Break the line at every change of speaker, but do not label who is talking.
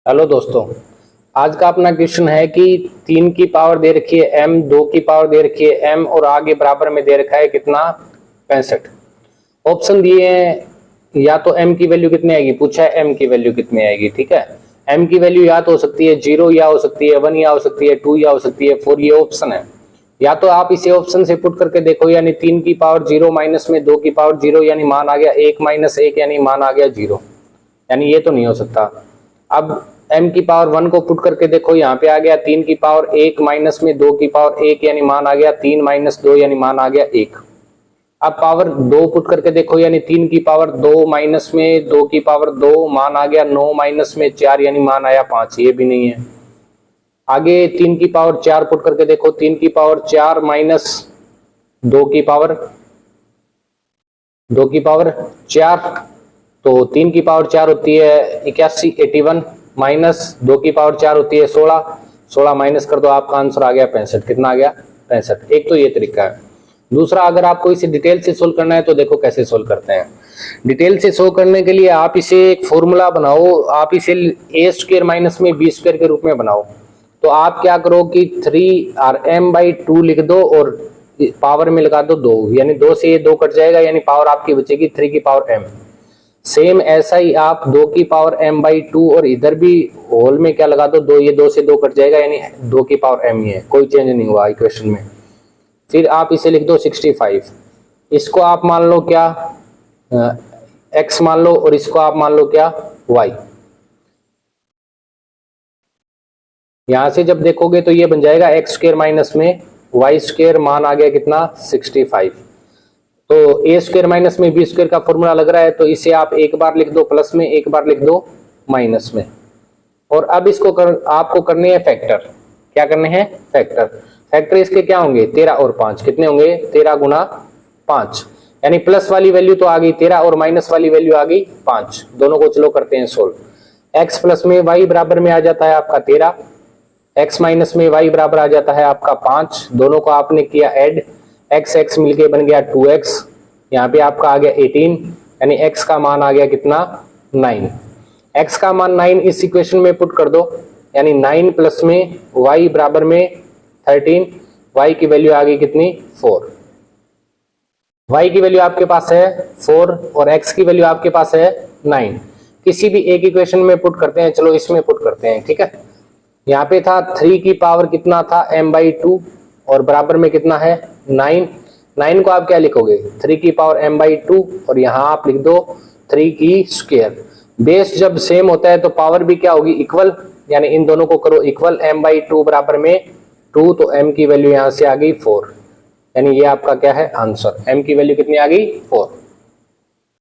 Hello दोस्तों, आज का अपना क्वेश्चन है कि 3 की पावर दे रखी है m, 2 की पावर दे रखी है m और आगे बराबर में दे रखा है कितना 65। ऑप्शन दिए हैं, या तो m की वैल्यू कितनी आएगी, पूछा है m की वैल्यू कितनी आएगी। ठीक है, m की वैल्यू या तो हो सकती है 0 या हो सकती है 1 या हो सकती है 2 या हो सकती है 4, ये ऑप्शन है। या तो आप इसे ऑप्शन से पुट करके देखो, यानी 3 की पावर 0 माइनस में 2 की पावर 0 यानी मान आ गया 1 माइनस 1 यानी मान आ गया 0, यानी ये तो नहीं हो सकता। अब m की पावर 1 को पुट करके देखो, यहाँ पे आ गया 3 की पावर 1 माइनस में 2 की पावर 1 यानी मान आ गया 3 माइनस 2 यानी मान आ गया 1। अब पावर 2 पुट करके देखो, यानी 3 की पावर 2 माइनस में 2 की पावर 2 मान आ गया 9 माइनस में 4 यानी मान आया 5, ये भी नहीं है। आगे 3 की पावर 4 पुट करके देखो, 3 की पावर 4 माइनस 2 की पावर 4, तो 3 की पावर 4 होती है 81 81 माइनस 2 की पावर 4 होती है 16 माइनस कर दो, आपका आंसर आ गया 65। कितना आ गया 65। एक तो ये तरीका है। दूसरा, अगर आपको इसे डिटेल से सोल्व करना है तो देखो कैसे सोल्व करते हैं। डिटेल से सोल्व करने के लिए आप इसे एक फॉर्मूला बनाओ, आप इसे a स्क्वायर माइनस में b स्क्वायर के रूप में बनाओ। तो आप क्या करो कि 3m/2 लिख दो और पावर में लगा दो 2, यानी 2 से ये 2 कट जाएगा, यानी पावर आपकी बचेगी 3 की पावर m। सेम ऐसा ही आप 2 की पावर m/2 और इधर भी होल में क्या लगा दो 2, ये 2 से 2 कट जाएगा, यानी 2 की पावर m ही है, कोई चेंज नहीं हुआ इक्वेशन में। फिर आप इसे लिख दो 65, इसको आप मान लो क्या x मान लो और इसको आप मान लो क्या y। यहां से जब देखोगे तो ये बन जाएगा x स्क्वायर माइनस में y स्क्वायर, मान आ गया कितना 65। तो a स्क्वायर माइनस में b स्क्वायर का फॉर्मूला लग रहा है, तो इसे आप एक बार लिख दो प्लस में, एक बार लिख दो माइनस में। और अब इसको आपको करने हैं फैक्टर। क्या करने हैं फैक्टर। फैक्टर इसके क्या होंगे 13 और 5, कितने होंगे 13 गुना 5, यानी प्लस वाली वैल्यू तो आ गई 13 और माइनस वाली वैल्यू आ गई 5। दोनों को चलो करते हैं सोल्व। x प्लस में y बराबर में आ जाता है आपका 13, x माइनस में y बराबर आ जाता है आपका 5। दोनों को आपने किया ऐड, x मिलके बन गया 2x, यहाँ पे आपका आ गया 18, यानी x का मान आ गया कितना 9। x का मान 9 इस इक्वेशन में पुट कर दो, यानी 9 प्लस में y बराबर में 13, y की वैल्यू आ गई कितनी 4। y की वैल्यू आपके पास है 4 और x की वैल्यू आपके पास है 9। किसी भी एक इक्वेशन में पुट करते हैं, चलो इसमें पुट करते हैं। ठीक है, यहाँ पे था 3 की पावर कितना था m/2 और बराबर में कितना है 9। 9 को आप क्या लिखोगे 3 की पावर m/2 और यहाँ आप लिख दो 3 की स्क्वायर। बेस जब सेम होता है तो पावर भी क्या होगी इक्वल, यानी इन दोनों को करो इक्वल, m/2 बराबर में 2, तो m की वैल्यू यहाँ से आ गई 4, यानी ये आपका क्या है आंसर। m की वैल्यू कितनी आ गई 4।